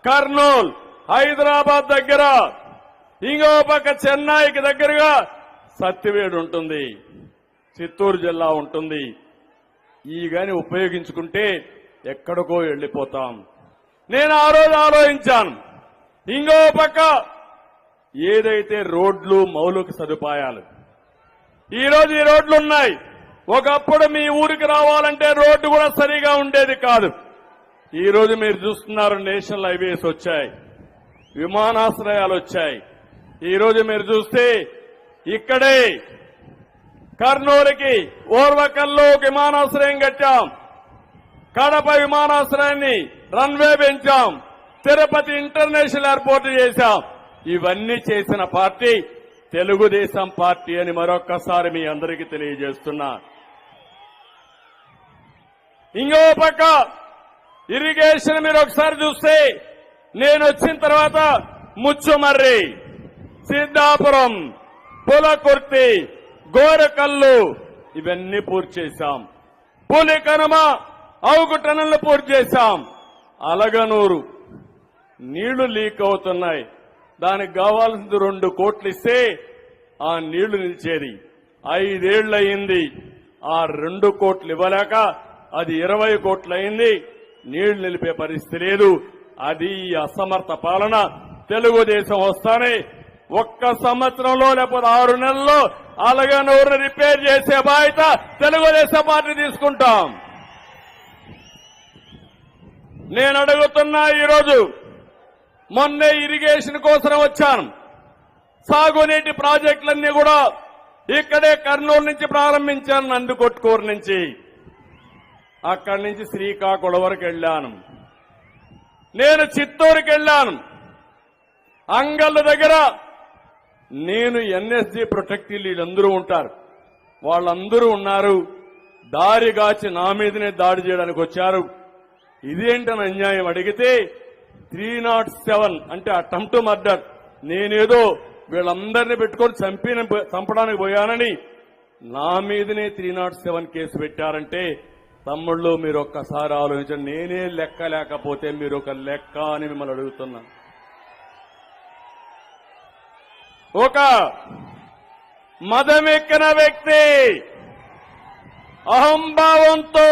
కర్నూలు హైదరాబాద్ దగ్గర, ఇంకో పక్క చెన్నైకి దగ్గరగా సత్యవేడు ఉంటుంది, చిత్తూరు జిల్లా ఉంటుంది. ఈ గాని ఉపయోగించుకుంటే ఎక్కడికో వెళ్లిపోతాం. నేను ఆ రోజు ఆలోచించాను, ఇంకో పక్క ఏదైతే రోడ్లు మౌలిక సదుపాయాలు, ఈరోజు ఈ రోడ్లు ఉన్నాయి. ఒకప్పుడు మీ ఊరికి రావాలంటే రోడ్డు కూడా సరిగా ఉండేది కాదు. ఈ రోజు మీరు చూస్తున్నారు, నేషనల్ హైవేస్ వచ్చాయి, విమానాశ్రయాలు వచ్చాయి. ఈ రోజు మీరు చూస్తే ఇక్కడే కర్నూలుకి ఓర్వకల్లో విమానాశ్రయం కట్టాం, కడప విమానాశ్రయాన్ని రన్వే పెంచాం, తిరుపతి ఇంటర్నేషనల్ ఎయిర్పోర్ట్ చేశాం. ఇవన్నీ చేసిన పార్టీ తెలుగుదేశం పార్టీ అని మరొక్కసారి మీ అందరికీ తెలియజేస్తున్నా. ఇంకో పక్క ఇరిగేషన్ మీరు ఒకసారి చూస్తే, నేను వచ్చిన తర్వాత ముచ్చుమర్రి, సిద్ధాపురం, పులకుర్తి, గోరకల్లు ఇవన్నీ పూర్తి చేశాం. పులికనుమ అవుగు టన్నులు పూర్తి చేశాం. అలగనూరు నీళ్లు లీక్ అవుతున్నాయి, దానికి కావాల్సింది 2 కోట్లు ఇస్తే ఆ నీళ్లు నిలిచేది. 5 ఏళ్లు అయింది, ఆ 2 కోట్లు ఇవ్వలేక అది 20 కోట్లు అయింది. నీళ్లు నిలిపే పరిస్థితి లేదు. అది అసమర్థ పాలన. తెలుగుదేశం వస్తానే 1 సంవత్సరంలో లేకపోతే 6 నెలల్లో అలగనూరు రిపేర్ చేసే బాధ్యత తెలుగుదేశం పార్టీ తీసుకుంటాం. నేను అడుగుతున్నా, ఈరోజు మొన్నే ఇరిగేషన్ కోసం వచ్చాను. సాగునీటి ప్రాజెక్టులన్నీ కూడా ఇక్కడే కర్నూలు నుంచి ప్రారంభించాను, నందికొట్కూరు నుంచి. అక్కడి నుంచి శ్రీకాకుళం వరకు వెళ్ళాను. నేను చిత్తూరుకి వెళ్ళాను. అంగళ్ళ దగ్గర నేను ఎన్ఎస్జీ ప్రొటెక్టివ్ వీళ్ళందరూ ఉంటారు, వాళ్ళందరూ ఉన్నారు. దారిగాచి నా మీదనే దాడి చేయడానికి వచ్చారు. ఇదేంటని అన్యాయం అడిగితే 307 అంటే అటెంప్ట్ టు మర్డర్, నేనేదో వీళ్ళందరినీ పెట్టుకొని చంపడానికి పోయానని నా మీదనే 307 కేసు పెట్టారంటే, తమ్ముళ్ళు మీరు ఒక్కసారి ఆలోచించండి. నేనే లెక్క లేకపోతే మీరు ఒక లెక్క అని మిమ్మల్ని అడుగుతున్నా. ఒక మదమెక్కిన వ్యక్తి అహంభావంతో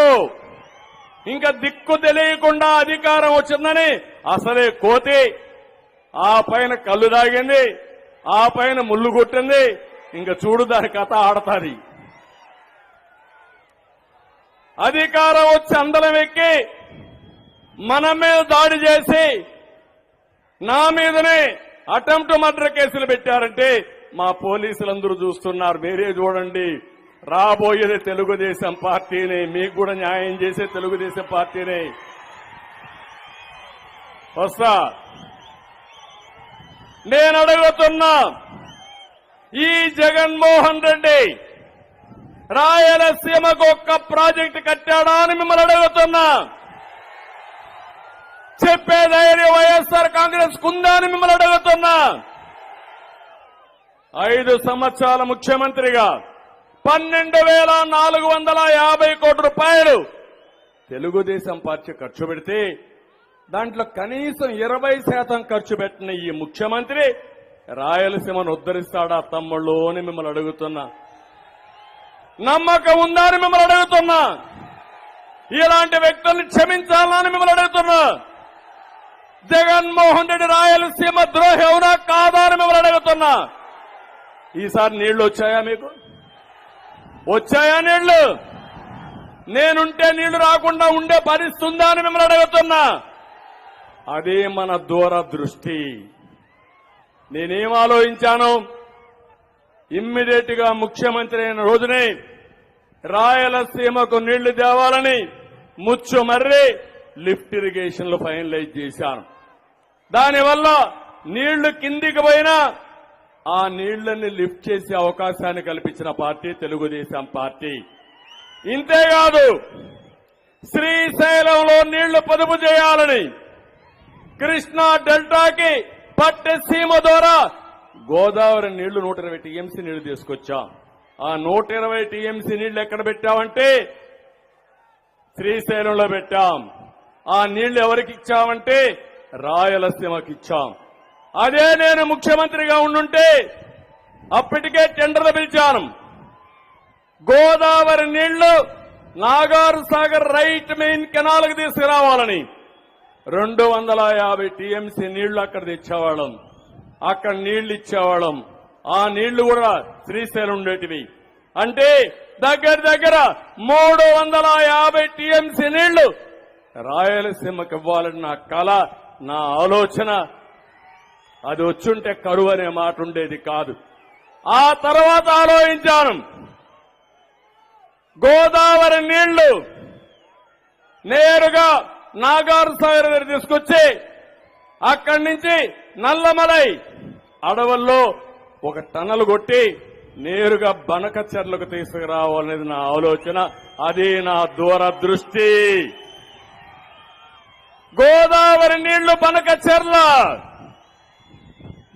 ఇంకా దిక్కు తెలియకుండా అధికారం వచ్చిందని అసలే కోతి, ఆ పైన కళ్ళు దాగింది, ఆ పైన ముళ్ళు కొట్టింది. ఇంకా చూడు దాని కథ ఆడతాది. అధికారం వచ్చి అందలం ఎక్కి మన మీద దాడి చేసి నా మీదనే అటెంప్ట్ మర్డర్ కేసులు పెట్టారంటే మా పోలీసులందరూ చూస్తున్నారు. మీరే చూడండి, రాబోయేది తెలుగుదేశం పార్టీని, మీకు కూడా న్యాయం చేసే తెలుగుదేశం పార్టీని వస్తా. నేను అడుగుతున్నా, ఈ జగన్మోహన్ రెడ్డి రాయలసీమకు ఒక్క ప్రాజెక్టు కట్టాడా అని మిమ్మల్ని అడుగుతున్నా. చెప్పే ధైర్యం వైఎస్ఆర్ కాంగ్రెస్ కుందా అని మిమ్మల్ని అడుగుతున్నా. 5 సంవత్సరాల ముఖ్యమంత్రిగా 12,450 కోట్ల రూపాయలు తెలుగుదేశం పార్టీ ఖర్చు పెడితే దాంట్లో కనీసం 20% ఖర్చు పెట్టిన ఈ ముఖ్యమంత్రి రాయలసీమను ఉద్ధరిస్తాడా తమ్ముళ్ళు అని మిమ్మల్ని అడుగుతున్నా. నమ్మకం ఉందా అని మిమ్మల్ని అడుగుతున్నా. ఇలాంటి వ్యక్తుల్ని క్షమించాలని మిమ్మల్ని అడుగుతున్నా. జగన్మోహన్ రెడ్డి రాయలసీమ ద్రోహి అవునా కాదా అని మిమ్మల్ని అడుగుతున్నా. ఈసారి నీళ్లు వచ్చాయా? మీకు వచ్చాయా నీళ్లు? నేనుంటే నీళ్లు రాకుండా ఉండే పరిస్థితి ఉందా అని మిమ్మల్ని అడుగుతున్నా. అదే మన దూరదృష్టి. నేనేం ఆలోచించాను, ఇమ్మీడియట్ గా ముఖ్యమంత్రి అయిన రోజునే రాయలసీమకు నీళ్లు తేవాలని ముచ్చుమర్రి లిఫ్ట్ ఇరిగేషన్లు ఫైనలైజ్ చేశాను. దానివల్ల నీళ్లు కిందికి పోయినా ఆ నీళ్లని లిఫ్ట్ చేసే అవకాశాన్ని కల్పించిన పార్టీ తెలుగుదేశం పార్టీ. ఇంతేకాదు, శ్రీశైలంలో నీళ్లు పొదుపు చేయాలని కృష్ణా డెల్టాకి పట్టసీమ ద్వారా గోదావరి నీళ్లు 120 టీఎంసీ నీళ్లు తీసుకొచ్చాం. ఆ 120 టీఎంసీ నీళ్లు ఎక్కడ పెట్టామంటే శ్రీశైలంలో పెట్టాం. ఆ నీళ్లు ఎవరికి ఇచ్చామంటే రాయలసీమకి ఇచ్చాం. అదే నేను ముఖ్యమంత్రిగా ఉండుంటే అప్పటికే టెండర్లు పిలిచాను. గోదావరి నీళ్లు నాగార్ సాగర్ రైట్ మెయిన్ కెనాల్కి తీసుకురావాలని 250 టీఎంసీ నీళ్లు అక్కడ తెచ్చేవాళ్ళం. అక్కడ నీళ్లు ఇచ్చేవాళ్ళం. ఆ నీళ్లు కూడా శ్రీశైలం ఉండేటివి. అంటే దగ్గర దగ్గర 350 టీఎంసీ నీళ్లు రాయలసీమకి ఇవ్వాలని నా కళ, నా ఆలోచన. అది వచ్చుంటే కరువు అనే మాట ఉండేది కాదు. ఆ తర్వాత ఆలోచించాను, గోదావరి నీళ్లు నేరుగా నాగార్ సాగర్ దగ్గర తీసుకొచ్చి అక్కడి నుంచి నల్లమలై అడవుల్లో ఒక టన్నల్ కొట్టి నేరుగా బనకచెర్లకు తీసుకురావాలనేది నా ఆలోచన. అది నా దూరదృష్టి. గోదావరి నీళ్లు బనకచెర్ల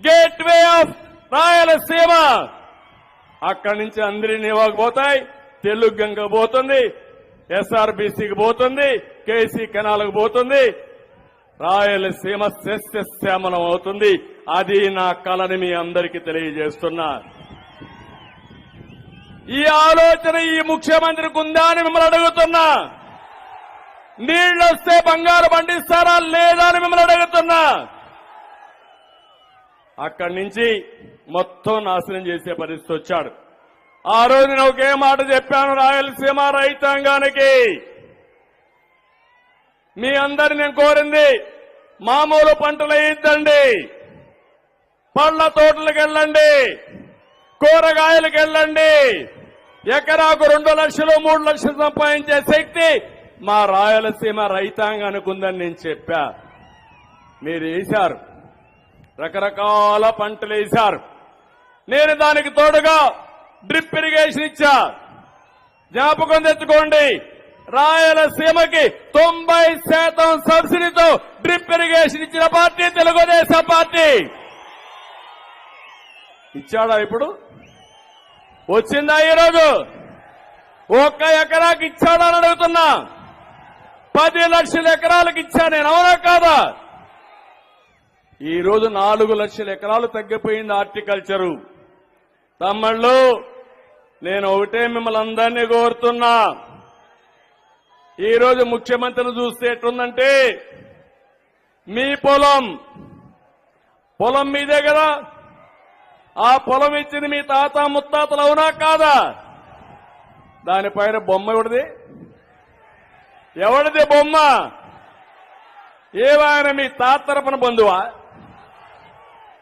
గేట్వే ఆఫ్ రాయలసీమ. అక్కడి నుంచి అందరినీవాకు పోతాయి, తెలుగు గంగ పోతుంది, ఎస్ఆర్బీసీకి పోతుంది, కేసీ కెనాల్కి పోతుంది, రాయలసీమ సస్యశ్యామలం అవుతుంది. అది నా కళని మీ అందరికీ తెలియజేస్తున్నా. ఈ ఆలోచన ఈ ముఖ్యమంత్రికి ఉందా అని మిమ్మల్ని అడుగుతున్నా. నీళ్లొస్తే బంగారు పండిస్తారా లేదా అని మిమ్మల్ని అడుగుతున్నా. అక్కడి నుంచి మొత్తం నాశనం చేసే పరిస్థితి వచ్చాడు. ఆ రోజు నేను ఒకే మాట చెప్పాను రాయలసీమ రైతాంగానికి. మీ అందరిని నేను కోరింది, మామూలు పంటలు వేయద్దండి, పళ్ళ తోటలకు వెళ్ళండి, కూరగాయలకు వెళ్ళండి. ఎకరాకు 2 లక్షలు 3 లక్షలు సంపాదించే శక్తి మా రాయలసీమ రైతాంగానికి ఉందని నేను చెప్పా. మీరు వేశారు, రకరకాల పంటలు వేశారు. నేను దానికి తోడుగా డ్రిప్ ఇరిగేషన్ ఇచ్చా. జ్ఞాపకం తెచ్చుకోండి, రాయలసీమకి 90% సబ్సిడీతో డ్రిప్ ఇరిగేషన్ ఇచ్చిన పార్టీ తెలుగుదేశం పార్టీ. ఇచ్చాడా? ఇప్పుడు వచ్చిందా? ఈరోజు 1 ఎకరాకి ఇచ్చాడా అని అడుగుతున్నా. 10 లక్షల ఎకరాలకు ఇచ్చా నేను, అవునా కాదా? ఈ రోజు 4 లక్షల ఎకరాలు తగ్గిపోయింది హార్టికల్చరు. తమ్ముళ్ళు, నేను ఒకటే మిమ్మల్ని అందరినీ కోరుతున్నా. ఈ రోజు ముఖ్యమంత్రిని చూస్తే ఎట్లుందంటే, మీ పొలం మీదే కదా, ఆ పొలం ఇచ్చింది మీ తాత ముత్తాతలు, అవునా కాదా? దానిపైన బొమ్మ ఎవడిది బొమ్మ? ఏవాయన మీ తాత తరపున బంధువా?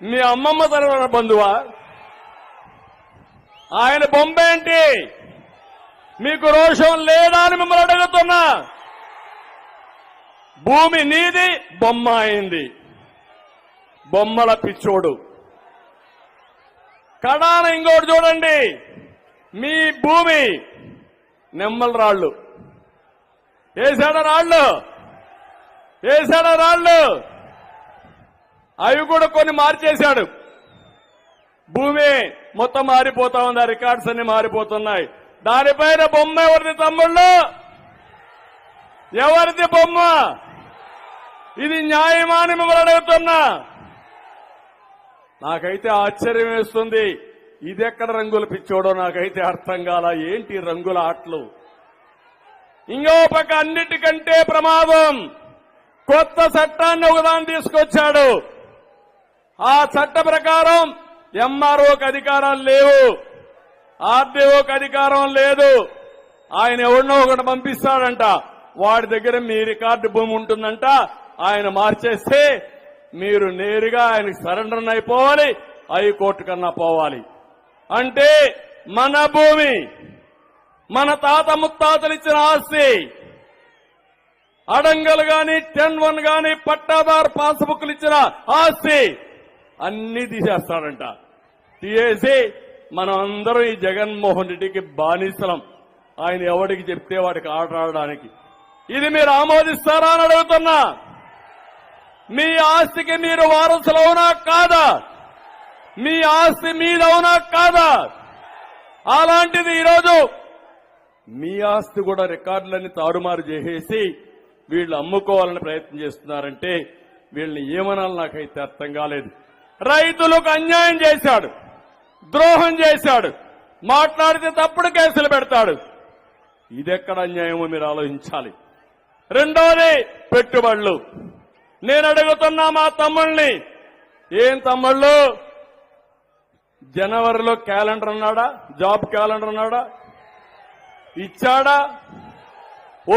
మీ అమ్మమ్మ తరపున బంధువా? ఆయన బొమ్మ ఏంటి? మీకు రోషం లేదా అని మిమ్మల్ని అడుగుతున్నా. భూమి నీది, బొమ్మ అయింది. బొమ్మల పిచ్చోడు. కడాన ఇంకోటి చూడండి, మీ భూమి నెమ్మల రాళ్లు వేసాడా? రాళ్లు అవి కూడా కొన్ని మార్చేశాడు. భూమి మొత్తం మారిపోతా ఉంది, ఆ రికార్డ్స్ అన్ని మారిపోతున్నాయి. దానిపైన బొమ్మ ఎవరిది తమ్ముళ్ళు? ఎవరిది బొమ్మ? ఇది న్యాయమా అని మిమ్మల్ని అడుగుతున్నా. నాకైతే ఆశ్చర్యం వేస్తుంది. ఇదెక్కడ రంగుల పిచ్చోడో నాకైతే అర్థం కాల. ఏంటి రంగుల ఆటలు? ఇంకో పక్క అన్నిటికంటే ప్రమాదం, కొత్త చట్టాన్ని ఒకదాన్ని తీసుకొచ్చాడు. ఆ చట్ట ప్రకారం ఎంఆర్ఓకి అధికారాలు లేవు, ఆర్డీఓకి అధికారం లేదు. ఆయన ఎవరినో ఒకటి పంపిస్తాడంట, వాడి దగ్గర మీ రికార్డు భూమి ఉంటుందంట. ఆయన మార్చేస్తే మీరు నేరుగా ఆయనకు సరెండర్ అయిపోవాలి, హైకోర్టు కన్నా పోవాలి. అంటే మన భూమి, మన తాత ముత్తాతలు ఇచ్చిన ఆస్తి, అడంగలు గాని 10-1 గాని పట్టాదారు పాస్బుక్లు ఇచ్చిన ఆస్తి అన్ని తీసేస్తాడంట. తీసేసి మనం అందరం ఈ జగన్మోహన్ రెడ్డికి బానిసలం. ఆయన ఎవడికి చెప్తే వాడికి ఆట ఆడడానికి. ఇది మీరు ఆమోదిస్తారా అని అడుగుతున్నా. మీ ఆస్తికి మీరు వారసులు అవునా కాదా? మీ ఆస్తి మీదవునా కాదా? అలాంటిది ఈరోజు మీ ఆస్తి కూడా రికార్డులన్నీ తారుమారు చేసేసి వీళ్ళు అమ్ముకోవాలని ప్రయత్నం చేస్తున్నారంటే వీళ్ళని ఏమనాలి నాకైతే అర్థం కాలేదు. రైతులకు అన్యాయం చేశాడు, ద్రోహం చేశాడు, మాట్లాడితే తప్పుడు కేసులు పెడతాడు. ఇదెక్కడ అన్యాయమో మీరు ఆలోచించాలి. రెండోది పెట్టుబడులు. నేను అడుగుతున్నా మా తమ్ముళ్ళని, ఏం తమ్ముళ్ళు, జనవరిలో క్యాలెండర్ అన్నాడా? జాబ్ క్యాలెండర్ అన్నాడా? ఇచ్చాడా?